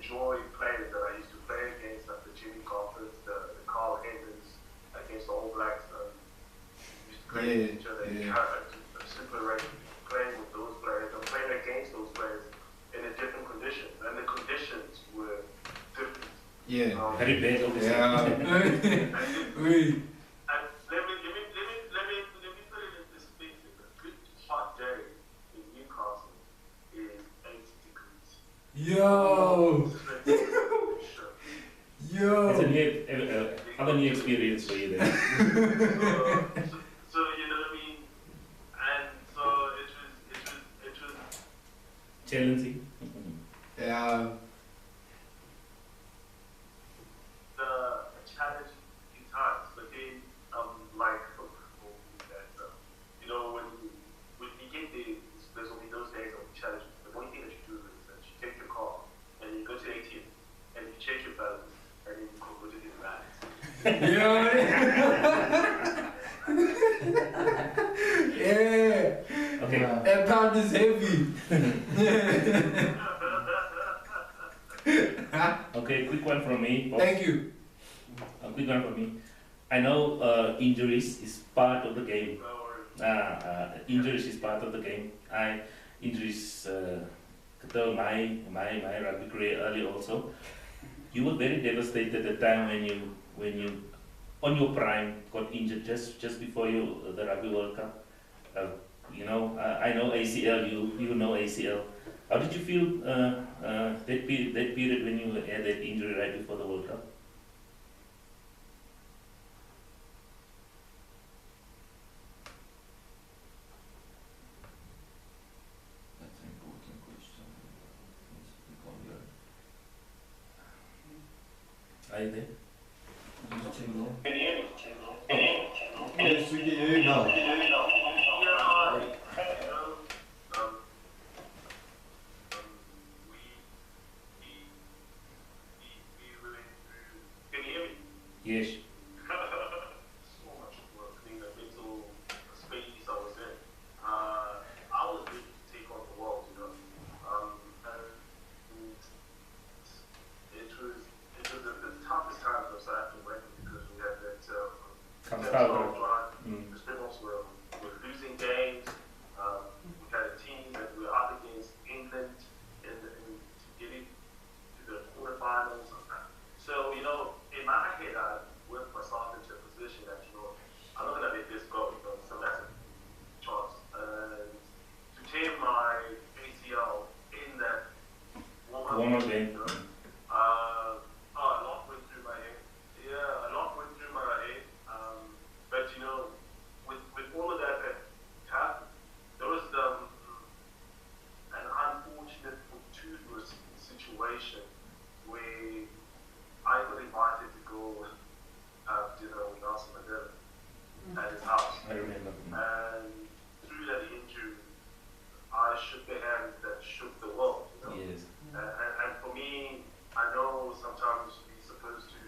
enjoy players that I used to play against, like the Jimmy Coppers, the Carl Evans, against the All Blacks. We used to play against each other. I'm super ready playing with those players. I'm playing against those players in a different condition, and the conditions were different. Yeah. Very bad, obviously. Oui. And let me put it in perspective. A good hot day in Newcastle is 80 degrees. Yo. Yo. It's a new, other new experience for you there. So you know what I mean, and so it was Challenging. Yeah. the challenge in times, but then like that you know when you get there, there's only those days of challenge. The only thing that you do is that you take your car and you go to the ATM and you change your balance and then you convert it into balance. Yeah. Okay. That pound is heavy. Okay, quick one from me. Boss. Thank you. A quick one from me. I know injuries is part of the game. No worries. Injuries is part of the game. Injuries curtailed my rugby career early also. You were very devastated at the time when you on your prime got injured just before the Rugby World Cup. I know ACL. You know ACL. How did you feel that period when you had that injury right before the World Cup? That's an important question. Are you there? Yes, we can hear you now. We went through. Can you hear me? Yes. So much work, the mental space I was in. I was ready to take on the world, and it was the toughest times of South African rugby because we had that the Springboks were losing games. We had a team that we were up against England in getting to the quarterfinals. So, in my head, I worked myself into a position that, I'm not going to let this go, so that's a chance. And to tear my ACL in that Warm-up game. A lot went through my head. Yeah, a lot went through my head. But with all of that happened, there was an unfortunate, fortuitous situation where I got invited to go have dinner with Nelson Mandela at his house. I remember. And through that injury, I shook the hand that shook the world. Yes. And for me, I know sometimes we're supposed to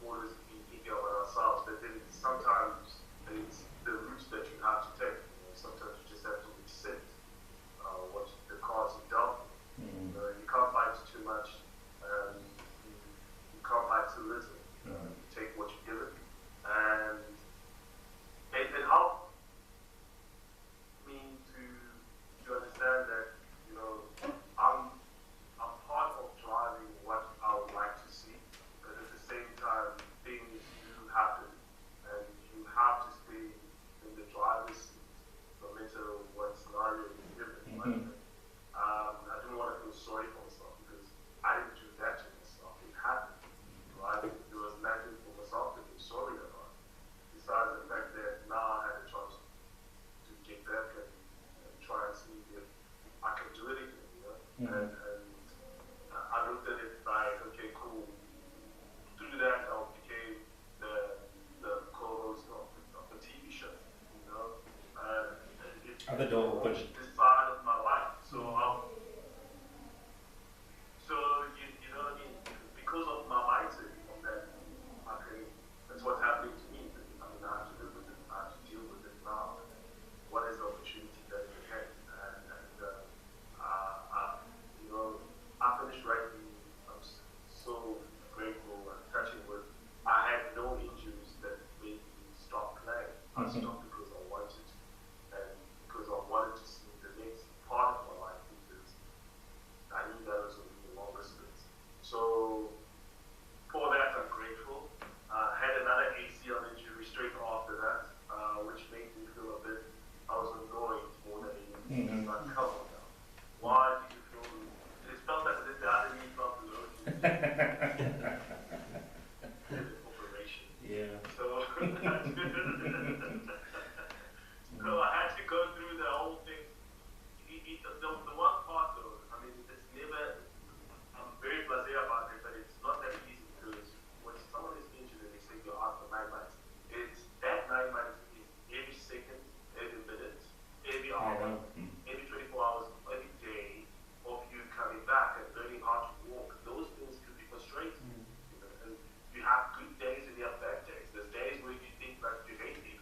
always be eager on ourselves, but then sometimes it's the routes that you have to take. Sometimes you just have to accept what the cards are dealt. You can't fight too much, and you can't fight too little. You take what you give it, and it helped me to understand that operation. Yeah. So, so I had to go through the whole thing. The one part though, I mean, it's never, I'm very blasé about it, but it's not that easy because when someone is injured and they say you're out for 9 months, it's that 9 months is every second, every minute, every hour, every 24 hours, every day of you coming back and learning how to walk. Those things could be frustrating. You know, and you have good days and you have bad days. There's days where you think like you hate it.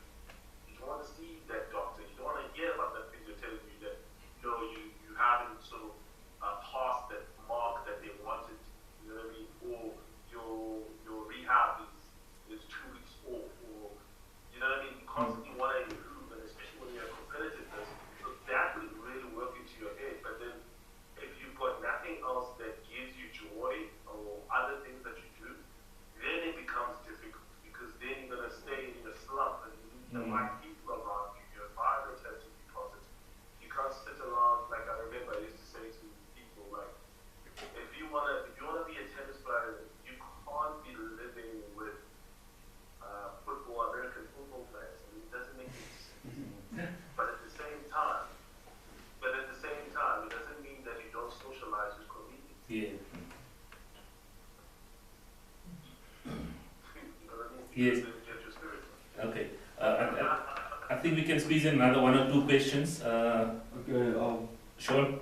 You don't want to see that doctor. You don't want to hear about that physio telling you that you haven't sort of passed that mark that they wanted. You know what I mean? Or your rehab is 2 weeks off. Or you know what I mean? You constantly want to improve, and especially when you're competitiveness, so that will really work into your head. But then if you've got nothing else that gives you joy or other things that you do, then it becomes difficult because then you're gonna stay in a slump and you need the right people around you. Your environment has to be positive. You can't sit around like I remember I used to say to people like, if you wanna be a tennis player, you can't be living with American football players. I mean, it doesn't make any sense. But at the same time, it doesn't mean that you don't socialize with comedians. Yeah. You know what I mean? Yes. Because they get your spirit. Okay. I think we can squeeze in another 1 or 2 questions. Okay, Sean?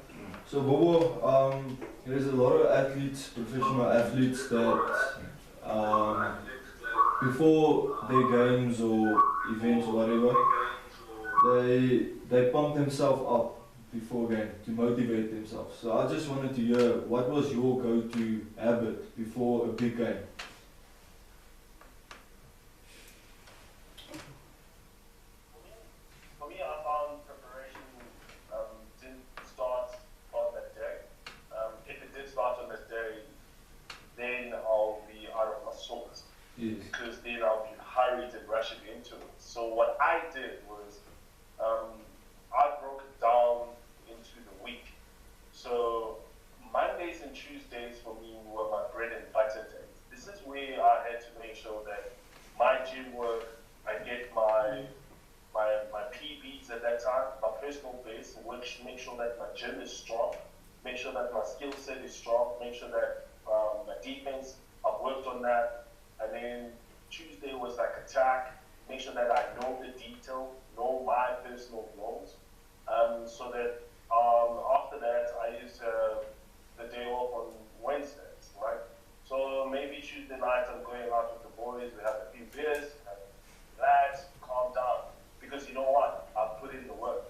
so Bobo, there's a lot of athletes, professional athletes that before their games or events or whatever, they pump themselves up before game to motivate themselves. So I just wanted to hear, what was your go-to habit before a big game? For me, I found preparation didn't start on that day. If it did start on that day, then I'll be out of my sorts. Yes. Because then I'll be hurried and rushing into it. So what I did was, I broke it down into the week. So Mondays and Tuesdays for me were my bread and butter days. This is where I had to make sure that my gym work, I get my PBs at that time, my personal base, which make sure that my gym is strong, make sure that my skill set is strong, make sure that my defense, I've worked on that. And then Tuesday was like attack, make sure that I know the detail, know my personal goals, so that after that I used the day off on Wednesdays, right? So maybe Tuesday night I'm going out with the boys, we have a few beers, relax, calm down, because you know what? I've put in the work.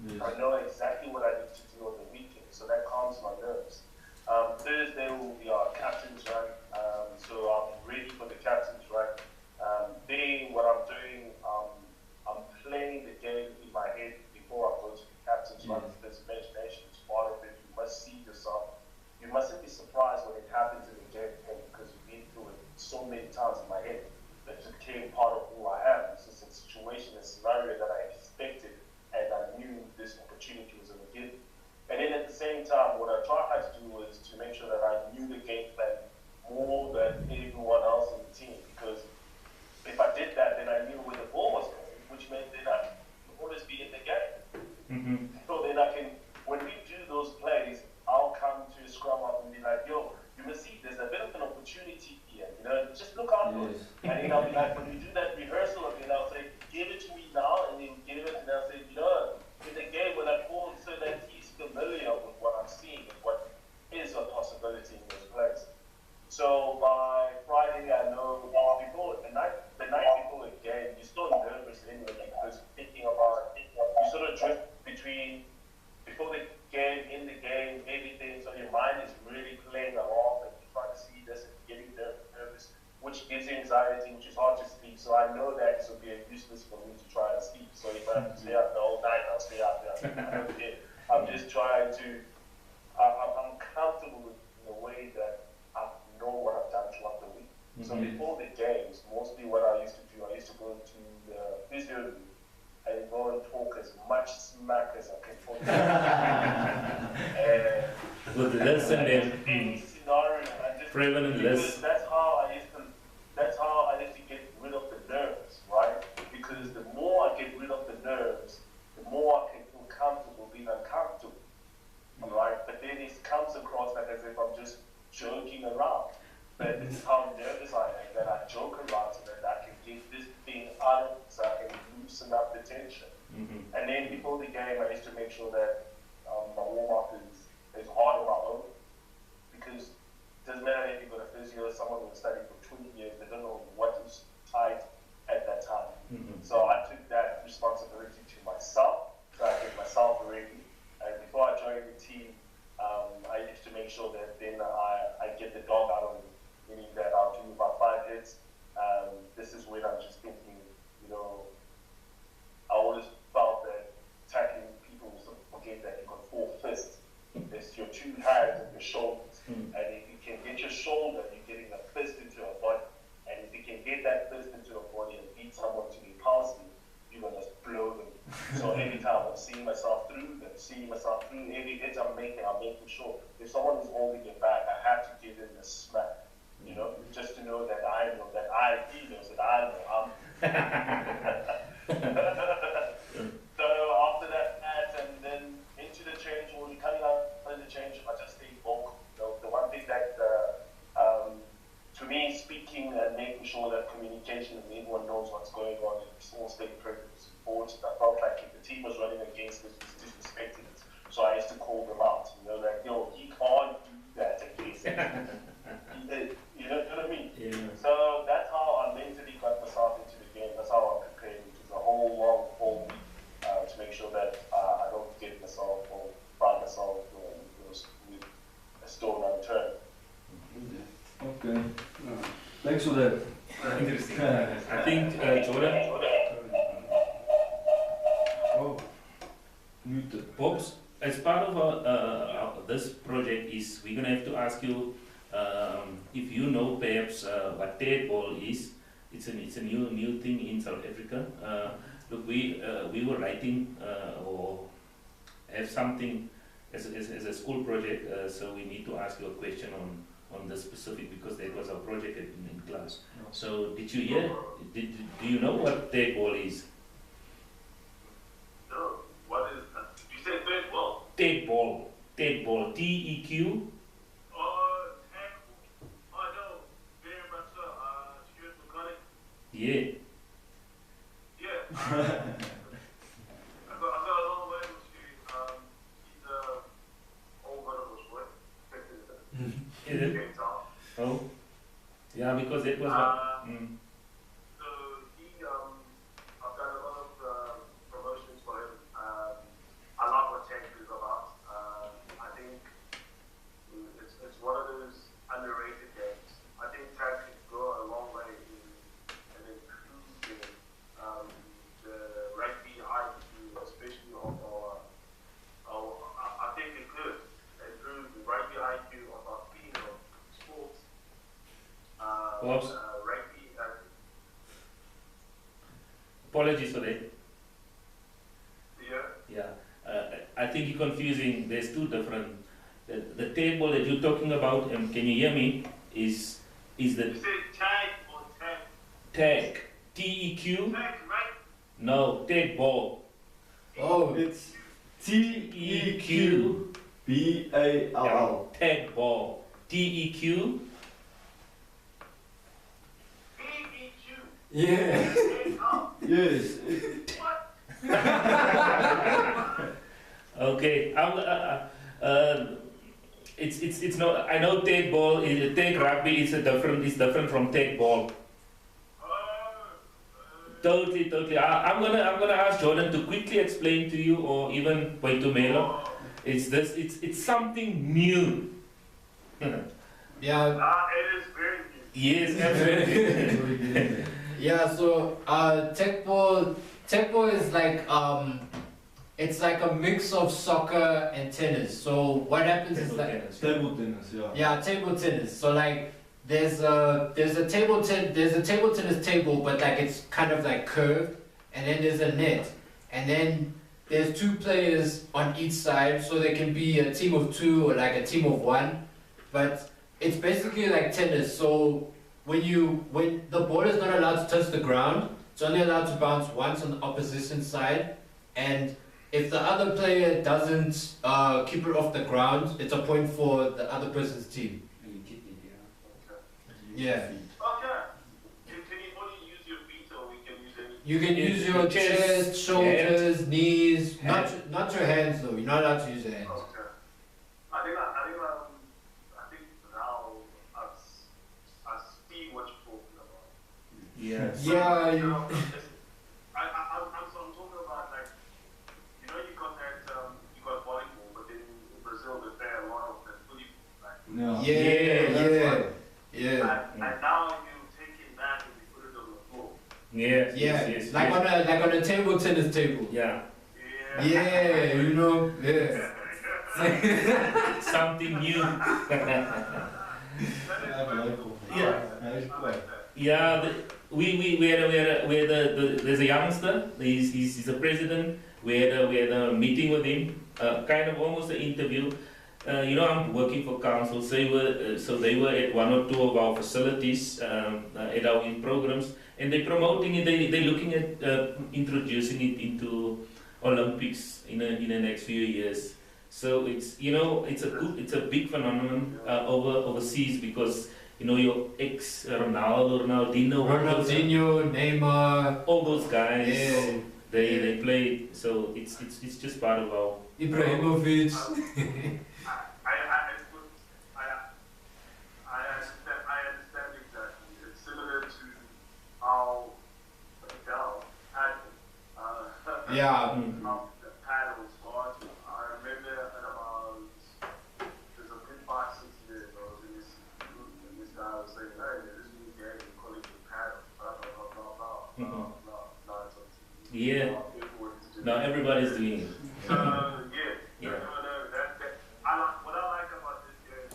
Yes. I know exactly what I need to do on the weekend, so that calms my nerves. Thursday will be our captain's run, so I'm ready for the captain's run. Then what I'm doing, I'm playing the game in my head before I go to the captain's run. Because imagination is part of it. You must see yourself. You mustn't be surprised when it happens in the game because you've been through it so many times in my head that it became part of who I am. It's just a situation, a scenario that I expected, and I knew this opportunity was going to give me. And then at the same time, what I tried to do was to make sure that I knew the game plan more than everyone else in the team. Because if I did that, then I knew where the ball was going, which meant that I would always be in the game. So then I can, when we do those plays, I'll come to scrum up and be like, yo, you must see, there's a bit of an opportunity here, you know, just look out for it. And then I'll be like, when we do that rehearsal again, I'll say, give it to me now, and then give it, and I'll say, you know, in the game when I call so that he's familiar with what I'm seeing and what is a possibility in those plays. So by Friday, I know before the night before the game, you're still nervous anyway because thinking about you sort of drift between before the game, in the game, everything. So your mind is really playing along and you're trying to see this and getting nervous, which gives you anxiety, which is hard to sleep. So I know that it will be useless for me to try and sleep. So if I have to stay up the whole night, I'll stay up there. I'm just trying to. I'm comfortable with the way that I know what I've done throughout the week. So before the games, mostly what I used to do, I used to go to the physio room and go and talk as much smack as I can talk. And Good lesson then. any scenario, I prevalent because list. that's how I used to get rid of the nerves, right? Because the more I get rid of the nerves, the more I can feel comfortable being uncomfortable. Alright? But then it comes across like as if I'm just joking around. But this is how nervous I am, that I joke around so that I can get this thing out of it, so I can loosen up the tension. Mm-hmm. And then before the game, I used to make sure that my warm-up is hard on my own. Because it doesn't matter if you've got a physio or someone who's studied for 20 years, they don't know what is tight at that time. Mm-hmm. So I took that responsibility to myself, so I get myself ready. And before I joined the team, I used to make sure that then I get the dog out of me, meaning that I'll do about 5 hits. This is when I'm just thinking, you know, I always felt that tackling people, forget that you've got 4 fists. It's your 2 hands and your shoulders. Mm. And if you can get your shoulder, you're getting a fist into a body. And if you can get that fist into a body and beat someone to be past you, you're going to blow them. So every time I'm seeing myself through, every hit I'm making sure if someone is holding it back, I have to give them a smack. You know, just to know that I know that he knows that I know. So after that, and then into the change, when you're coming out of the change, I just stay vocal. The one thing that, to me, speaking and making sure that communication and everyone knows what's going on, it's all staying present. I felt like if the team was running against us, it's disrespecting us. So I used to call them out. You know, like, yo, he can't do that against us. You know what I mean? Yeah. So that's how I mentally got myself into the game. That's how I prepared, which is a whole long 4 weeks to make sure that I don't get myself or find myself with a stone unturned. Okay. Thanks for that. Interesting. I think, Jordan, Oh, muted. Pops, as part of this project is we're gonna have to ask you if you know perhaps what dead ball is. It's a new thing in South Africa. Look, we were writing or have something as a school project, so we need to ask you a question on this specific because that was our project in class. So did you hear? Do you know what dead ball is? No, what is that? You said third ball? Dead ball. TEQ. Oh, no, very much so. Stuart McConnell. Yeah. Yeah. I got a long way with Stuart. He's old one of us, right? Is it? Cape Town. Oh. Yeah, because it was. So I've done a lot of promotions for him. I love what tech is about. I think it's one of those underrated games. I think tech can go a long way in improving the rugby IQ, especially I think it could improve the rugby IQ of our female sports. Pops. Rugby and Apologies for that. yeah. Yeah. I think you're confusing. There's 2 different. The table that you're talking about, and can you hear me? Is the You said tag or tag? tag TEQ? Tag, right? No, tag ball. Oh, it's TEQ BALL. Tag ball. TEQ. PEQ. Yeah. Yes. What? Okay. It's no. I know tag ball is tag rugby. It's different from tag ball. Totally. I'm gonna ask Jordan to quickly explain to you, or even Melo. It's something new. Yeah, It is very new. Yes, absolutely. yeah. So tech ball is like it's like a mix of soccer and tennis. So what happens is like Table tennis, yeah. yeah, table tennis. So like there's a table tennis table, but like it's kind of like curved, and then there's a net, and then there's 2 players on each side, so there can be a team of 2 or like a team of 1. But It's basically like tennis. So when the ball is not allowed to touch the ground, it's only allowed to bounce once on the opposition side, and if the other player doesn't keep it off the ground, it's a point for the other person's team. And you kick it, Okay. Yeah. Okay. Can you only use your feet or we can use any? You can use your chest, shoulders, knees, not your hands though. You're not allowed to use your hands. Okay. I think now I see what you're talking about. Yeah. Yeah. You know, I'm talking about like, you know, you got that, you got volleyball, but then in Brazil they play a lot of the fully, like, No. Yeah. and now you take it back and you put it on the floor. Yes. Yeah. Yes. Like yes. on a table tennis table. Yeah. Yeah, you know. Yeah. Something new. Yeah. Yeah, we had there's a youngster. He's a president. We had a meeting with him, kind of almost an interview. You know, I'm working for council, so they were at one or two of our facilities at our programs, and they're promoting it. They're looking at introducing it into Olympics in the next few years. So it's, you know, it's a big phenomenon overseas, because you know your ex Ronaldinho, Neymar, all those guys, yeah. they play. So it's just part of our. Ibrahimovic. I understand exactly. It's similar to how Adele had Yeah. the paddles. I remember at about, there's a good 5-6 years I was in this group, and this guy was saying, hey, this new game, we call it the paddle, blah blah blah blah blah blah blah blah. It's on TV. Yeah. Now everybody's doing it. Yeah. What I like about this game,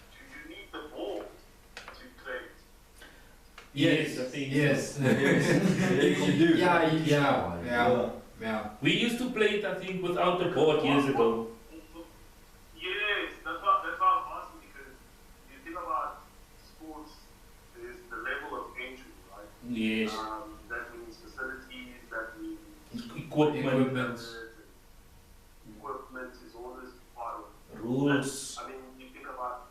do you need the ball to play it? Yes, I think. Yes. Yes, you do. Yeah. We used to play it, I think, without the board years ago. Yes, that's what I'm asking, because you think about sports, there's the level of entry, right? Yes. That means facilities, that means Equipment, equipment is always part of it. rules. I mean, you think about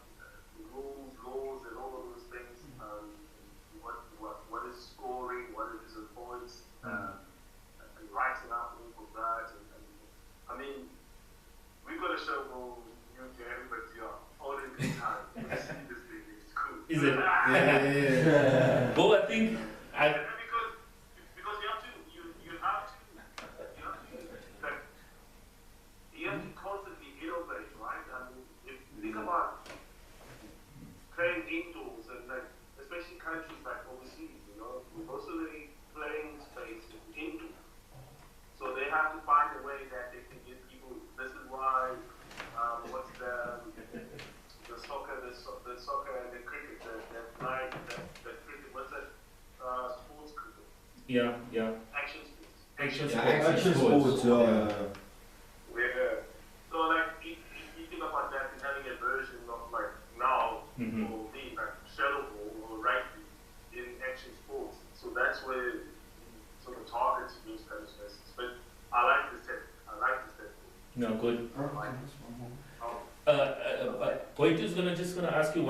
rules, laws, and all of those things. What is scoring? What is the points? And writing out all of that. And I mean, we got to show you to everybody all in good time. You see this thing, it's cool. Is it? Yeah. But I think because you have to constantly innovate, right? I mean, if you think about playing indoors, and like, especially countries like overseas, you know, most of the playing space is indoors. So they have to find a way that they can get people. This is why what's the soccer and the cricket, the cricket, what's that, sports cricket? yeah. Action sports. Action Action sports, yeah. So like, if you think about that, and having a version of like now, will be like shuttlecock or rugby in action sports. So that's where sort of targets those kind of spaces. But I like this tech. No, good. Like, Boyd is just gonna ask you